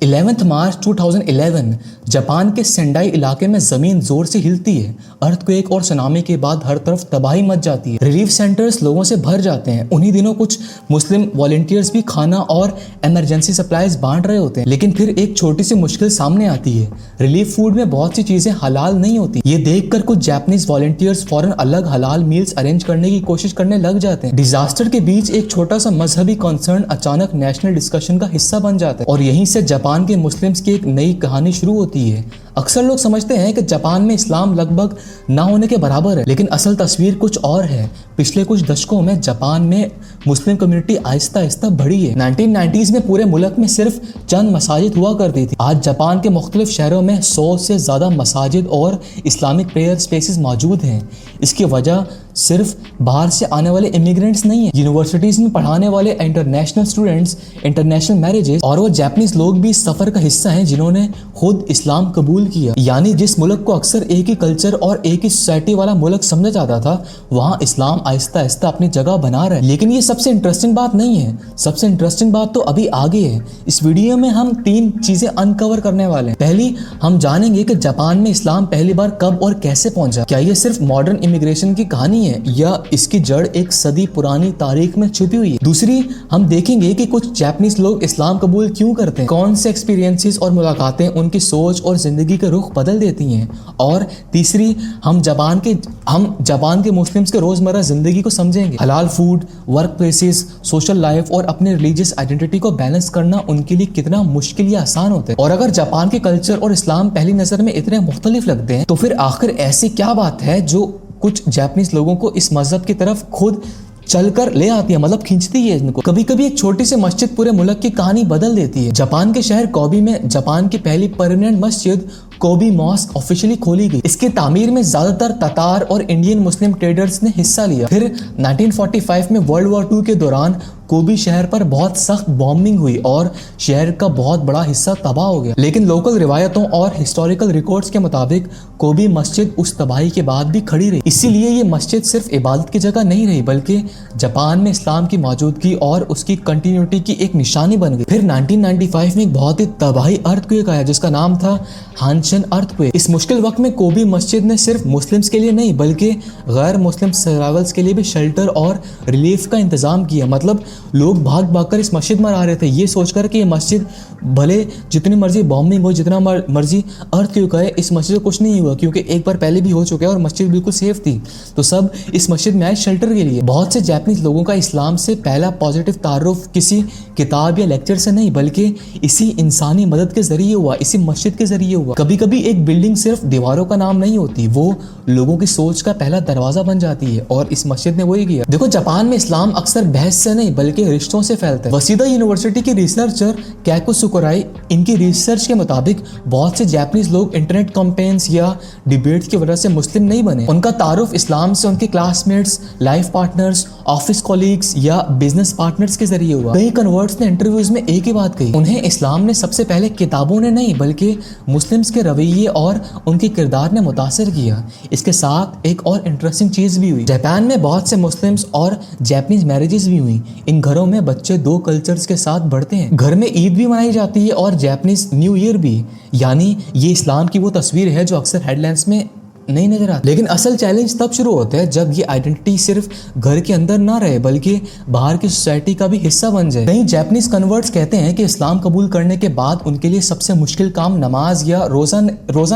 11 मार्च 2011 Japan के Sendai इलाके में जमीन जोर से हिलती है। अर्थक्वेक और सुनामी के बाद हर तरफ तबाही मच जाती है। रिलीफ सेंटर्स लोगों से भर जाते हैं। उन्हीं दिनों कुछ मुस्लिम वॉलंटियर्स भी खाना और इमरजेंसी सप्लाईज बांट रहे होते हैं। लेकिन फिर एक छोटी सी मुश्किल सामने आती है। रिलीफ फूड में बहुत सी चीजें हलाल नहीं होती। ये देखकर कुछ जापानीज वॉलंटियर्स फौरन अलग हलाल मील्स अरेंज करने की कोशिश करने लग जाते हैं। डिजास्टर के बीच एक छोटा सा मजहबी कंसर्न अचानक नेशनल डिस्कशन का हिस्सा बन जाता है और यहीं से जापान के मुस्लिम्स की एक नई कहानी शुरू होती है। अक्सर लोग समझते हैं कि जापान में इस्लाम लगभग ना होने के बराबर है, लेकिन असल तस्वीर कुछ और है। पिछले कुछ दशकों में जापान में मुस्लिम कम्युनिटी आहिस्ता आहिस्ता बढ़ी है। 1990s में पूरे मुल्क में सिर्फ चंद मसाजिद हुआ करती थी। आज जापान के मुख्तलिफ शहरों में 100 से ज़्यादा मसाजिद और इस्लामिक प्रेयर स्पेसेस मौजूद हैं। इसकी वजह सिर्फ बाहर से आने वाले इमिग्रेंट्स नहीं है। यूनिवर्सिटीज़ में पढ़ाने वाले इंटरनेशनल स्टूडेंट्स, इंटरनेशनल मैरिजेस और वो जापानीज लोग भी इस सफ़र का हिस्सा हैं जिन्होंने खुद इस्लाम कबूल किया। यानी जिस मुल्क को अक्सर एक ही कल्चर और एक ही सोसाइटी वाला मुल्क समझा जाता था, वहाँ इस्लाम आहिस्ता आहिस्ता अपनी जगह बना रहा है। लेकिन ये सबसे इंटरेस्टिंग बात नहीं है। सबसे इंटरेस्टिंग बात तो अभी आगे है। इस वीडियो में हम 3 चीजें अनकवर करने वाले हैं। पहली, हम जानेंगे कि जापान में इस्लाम पहली बार कब और कैसे पहुंचा। क्या ये सिर्फ मॉडर्न इमिग्रेशन की कहानी है या इसकी जड़ एक सदी पुरानी तारीख में छुपी हुई है। दूसरी, हम देखेंगे कि कुछ जापानीज लोग इस्लाम कबूल क्यों करते हैं, कौन से एक्सपीरियंसेस और मुलाकातें उनकी सोच और जिंदगी का रुख बदल देती हैं। और तीसरी, हम जापान के मुस्लिम्स के रोजमर्रा जिंदगी को समझेंगे। हलाल food, work places, social life और अपने रिलीजियस आइडेंटिटी को बैलेंस करना उनके लिए कितना मुश्किल या आसान होता है। और अगर जापान के कल्चर और इस्लाम पहली नजर में इतने मुख्तलिफ लगते हैं, तो फिर आखिर ऐसी क्या बात है जो कुछ जापानीज लोगों को इस मजहब की तरफ खुद चलकर ले आती है, मतलब खींचती है इनको। कभी कभी एक छोटी सी मस्जिद पूरे मुल्क की कहानी बदल देती है। जापान के शहर कोबी में जापान की पहली परमानेंट मस्जिद कोबी मॉस्क ऑफिशियली खोली गई। इसकी तामीर में ज्यादातर ततार और इंडियन मुस्लिम ट्रेडर्स ने हिस्सा लिया। फिर 1945 में वर्ल्ड वॉर 2 के दौरान कोबी शहर पर बहुत सख्त बॉम्बिंग हुई और शहर का बहुत बड़ा हिस्सा तबाह हो गया। लेकिन लोकल रिवायतों और हिस्टोरिकल रिकॉर्ड्स के मुताबिक कोबी मस्जिद उस तबाही के बाद भी खड़ी रही। इसीलिए ये मस्जिद सिर्फ इबादत की जगह नहीं रही, बल्कि जापान में इस्लाम की मौजूदगी और उसकी कंटिन्यूटी की एक निशानी बन गई। फिर 1995 में एक बहुत ही तबाही अर्थक्वेक आया जिसका नाम था हानशन अर्थक्वेक। इस मुश्किल वक्त में कोबी मस्जिद ने सिर्फ मुस्लिम्स के लिए नहीं बल्कि गैर मुस्लिम सर्वाइवल्स के लिए भी शेल्टर और रिलीफ का इंतजाम किया। मतलब लोग भाग भाग कर इस मस्जिद में आ रहे थे, ये सोचकर कि ये मस्जिद भले जितनी मर्जी बॉम्बिंग हो, जितना मर्जी अर्थक्वेक आए, इस मस्जिद को कुछ नहीं हुआ क्योंकि एक बार पहले भी हो चुका है और मस्जिद बिल्कुल सेफ थी। तो सब इस मस्जिद में आए शेल्टर के लिए। बहुत से जापानीज लोगों का इस्लाम से पहला पॉजिटिव तारुफ किसी किताब या लेक्चर से नहीं बल्कि इसी इंसानी मदद के जरिए हुआ, इसी मस्जिद के जरिए हुआ। कभी कभी एक बिल्डिंग सिर्फ दीवारों का नाम नहीं होती, वो लोगों की सोच का पहला दरवाजा बन जाती है और इस मस्जिद ने वही किया। देखो, जापान में इस्लाम अक्सर बहस से नहीं बल्कि रिश्तों से फैलता है। वसीदा यूनिवर्सिटी की रिसर्चर कैको सुकुराई, इनकी रिसर्च के मुताबिक बहुत से जापानीज लोग इंटरनेट कैंपेन्स या डिबेट्स की वजह से मुस्लिम नहीं बने। उनका तारुफ इस्लाम से उनके classmates, life partners, office colleagues या बिजनेस पार्टनर्स के जरिए हुआ। कई कन्वर्ट्स ने इंटरव्यूज में एक ही बात कही, उन्हें इस्लाम ने सबसे पहले किताबों ने नहीं बल्कि मुस्लिम्स के रवैये और उनके किरदार ने मुतासिर किया। इसके साथ एक और इंटरेस्टिंग चीज भी हुई। जापान में बहुत से मुस्लिम्स और जापानीज मैरिजेस भी हुई। इन घरों में बच्चे 2 कल्चर्स के साथ बढ़ते हैं। घर में ईद भी मनाई जाती है और जापानीज न्यू ईयर भी। यानी ये इस्लाम की वो तस्वीर है जो अक्सर हेडलाइंस में नहीं नजर आती। लेकिन असल चैलेंज तब शुरू होता है जब ये आइडेंटिटी सिर्फ घर के अंदर ना रहे बल्कि बाहर की सोसाइटी का भी हिस्सा बन जाए। कई जापानीज कन्वर्ट्स कहते हैं कि इस्लाम कबूल करने के बाद उनके लिए सबसे मुश्किल काम नमाज या रोजा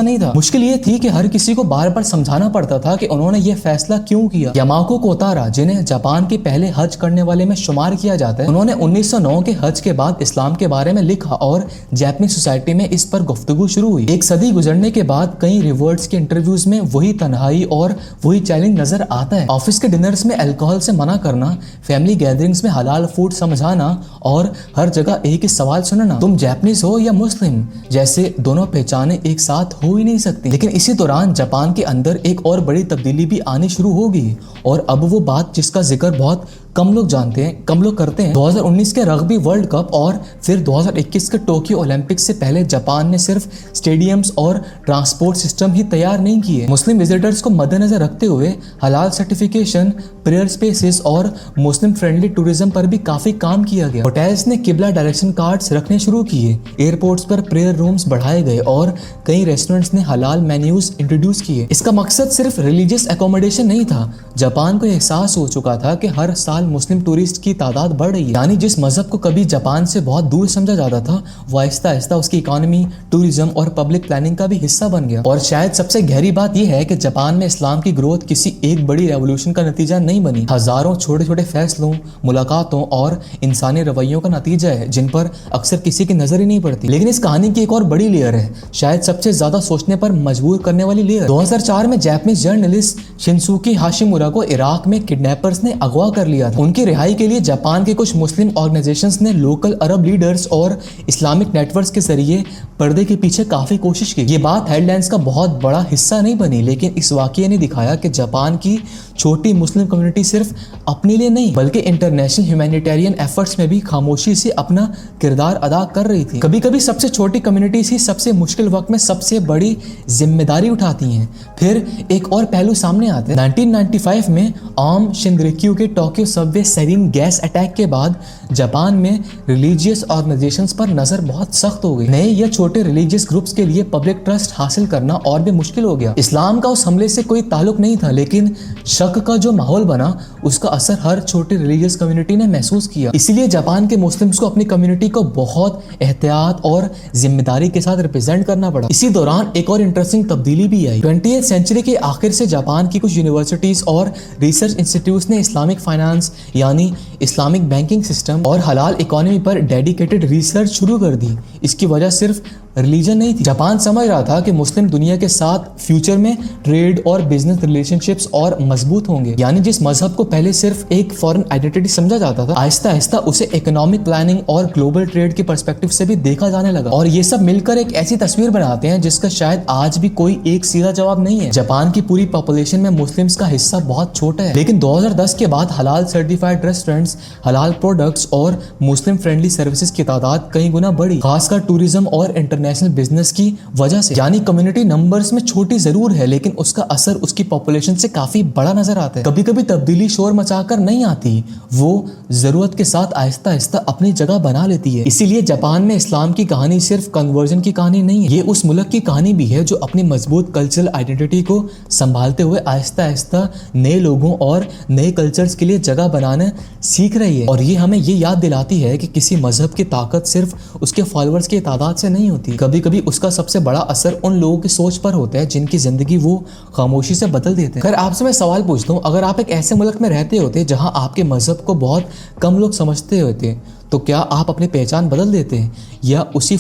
नहीं था। मुश्किल ये थी कि हर किसी को बार बार समझाना पड़ता था कि उन्होंने ये फैसला क्यों किया। यामाको कोतारा, जिन्हें जापान के पहले हज करने वाले में शुमार किया जाता है, उन्होंने 1909 के हज के बाद इस्लाम के बारे में लिखा और जापानीज सोसाइटी में इस पर गुफ्तगू शुरू हुई। एक सदी गुजरने के बाद कई रिवर्ट्स के इंटरव्यूज में वही तन्हाई और वही चैलेंज नजर आता है। ऑफिस के डिनर्स में अल्कोहल से मना करना, फैमिली गैदरिंग्स में हलाल फूड समझाना और हर जगह एक ही सवाल सुनना, तुम जापानीज हो या मुस्लिम, जैसे दोनों पहचाने एक साथ हो ही नहीं सकती। लेकिन इसी दौरान जापान के अंदर एक और बड़ी तब्दीली भी आनी शुरू होगी और अब वो बात जिसका जिक्र बहुत कम लोग जानते हैं, कम लोग करते हैं। 2019 के रग्बी वर्ल्ड कप और फिर 2021 के टोक्यो ओलंपिक्स से पहले जापान ने सिर्फ स्टेडियम्स और ट्रांसपोर्ट सिस्टम ही तैयार नहीं किए, मुस्लिम विजिटर्स को मद्देनजर रखते हुए हलाल सर्टिफिकेशन, प्रेयर स्पेसेस और मुस्लिम फ्रेंडली टूरिज्म पर भी काफी काम किया गया। होटल्स ने किबला डायरेक्शन कार्ड्स रखने शुरू किए, एयरपोर्ट्स पर प्रेयर रूम्स बढ़ाए गए और कई रेस्टोरेंट्स ने हलाल मेन्यूज इंट्रोड्यूस किए। इसका मकसद सिर्फ रिलीजियस एकोमोडेशन नहीं था, जापान को एहसास हो चुका था कि हर साल मुस्लिम टूरिस्ट की तादाद बढ़ रही है, यानी जिस मजहब को कभी जापान से बहुत दूर समझा जाता था वो आहिस्ता आहिस्ता उसकी इकोनॉमी, टूरिज्म और पब्लिक प्लानिंग का भी हिस्सा बन गया। और शायद सबसे गहरी बात यह है कि जापान में इस्लाम की ग्रोथ किसी एक बड़ी रेवोल्यूशन का नतीजा नहीं बनी, हजारों छोटे छोटे फैसलों, मुलाकातों और इंसानी रवैयों का नतीजा है जिन पर अक्सर किसी की नजर ही नहीं पड़ती। लेकिन इस कहानी की एक और बड़ी लेयर है, शायद सबसे ज्यादा सोचने पर मजबूर करने वाली लेयर। 2004 में जापानीज जर्नलिस्ट शिनसुकी हाशिमुरा को इराक में किडनैपर्स ने अगवा कर लिया था। उनकी रिहाई के लिए जापान के कुछ मुस्लिम ऑर्गेनाइजेशंस ने लोकल अरब लीडर्स और इस्लामिक नेटवर्क्स के जरिए पर्दे के पीछे काफी कोशिश की। ये बात हेडलाइंस का बहुत बड़ा हिस्सा नहीं बनी, लेकिन इस वाकये ने दिखाया कि जापान की छोटी मुस्लिम कम्युनिटी सिर्फ अपने लिए नहीं बल्कि इंटरनेशनल ह्यूमैनिटेरियन एफर्ट्स में भी खामोशी से अपना किरदार अदा कर रही थी। कभी कभी सबसे छोटी कम्युनिटीज ही सबसे मुश्किल वक्त में सबसे बड़ी जिम्मेदारी उठाती हैं। फिर एक और पहलू सामने आते हैं। 1995 में आम शिनरिक्यू के Tokyo Subway serine gas attack के बाद जापान में रिलीजियस ऑर्गेनाइजेशंस पर नजर बहुत सख्त हो गई। नए या छोटे रिलीजियस ग्रुप्स के लिए पब्लिक ट्रस्ट हासिल करना और भी मुश्किल हो गया। इस्लाम का उस हमले से कोई ताल्लुक नहीं था, लेकिन शक का जो माहौल बना उसका असर हर छोटी रिलीजियस कम्युनिटी ने महसूस किया। इसीलिए जापान के मुस्लिम्स को अपनी कम्युनिटी को बहुत एहतियात और जिम्मेदारी के साथ रिप्रेजेंट करना पड़ा। इसी दौरान एक और इंटरेस्टिंग तब्दीली भी आई। 20वीं सेंचुरी के आखिर से जापान की कुछ यूनिवर्सिटीज और रिसर्च इंस्टीट्यूट्स ने इस्लामिक फाइनेंस यानी इस्लामिक बैंकिंग सिस्टम और हलाल इकोनॉमी पर डेडिकेटेड रिसर्च शुरू कर दी। इसकी वजह सिर्फ रिलीजन नहीं थी, जापान समझ रहा था कि मुस्लिम दुनिया के साथ फ्यूचर में ट्रेड और बिजनेस रिलेशनशिप्स और मजबूत होंगे। यानी जिस मजहब को पहले सिर्फ एक फॉरेन आइडेंटिटी समझा जाता था, आहिस्ता आहिस्ता उसे इकोनॉमिक प्लानिंग और ग्लोबल ट्रेड के पर्सपेक्टिव से भी देखा जाने लगा। और ये सब मिलकर एक ऐसी तस्वीर बनाते हैं जिसका शायद आज भी कोई एक सीधा जवाब नहीं है। जापान की पूरी पॉपुलेशन में मुस्लिम्स का हिस्सा बहुत छोटा है, लेकिन 2010 के बाद हलाल सर्टिफाइड रेस्टोरेंट्स, हलाल प्रोडक्ट्स और मुस्लिम फ्रेंडली सर्विसेज की तादाद कई गुना बढ़ी, खासकर टूरिज्म और इंटरनेशनल बिजनेस की वजह से। यानी कम्युनिटी नंबर्स में छोटी जरूर है, लेकिन उसका असर उसकी पॉपुलेशन से काफी बड़ा नजर आता है। कभी कभी तब्दीली शोर मचाकर नहीं आती, वो जरूरत के साथ आहिस्ता आहिस्ता अपनी जगह बना लेती है। इसीलिए जापान में इस्लाम की कहानी सिर्फ कन्वर्जन की कहानी नहीं है, ये उस मुल्क की कहानी भी है जो अपनी मजबूत कल्चरल आइडेंटिटी को संभालते हुए आहिस्ता आहिस्ता नए लोगों और नए कल्चर्स के लिए जगह बनाना सीख रही है। और ये हमें ये याद दिलाती है कि किसी मजहब की ताकत सिर्फ उसके फॉलोअर्स की तादाद से नहीं होती, कभी कभी उसका सबसे बड़ा असर उन लोगों की सोच पर होता है जिनकी जिंदगी वो खामोशी से बदल देते हैं। अगर आपसे मैं सवाल पूछता हूँ, अगर आप एक ऐसे मुल्क में रहते होते जहां आपके मजहब को बहुत कम लोग समझते होते, तो क्या आप अपनी पहचान बदल देते हैं या उसी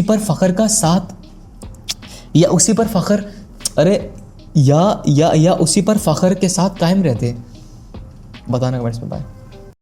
पर फख्र का साथ या उसी पर फख्र के साथ कायम रहते? बताना कमेंट्स में। बाय।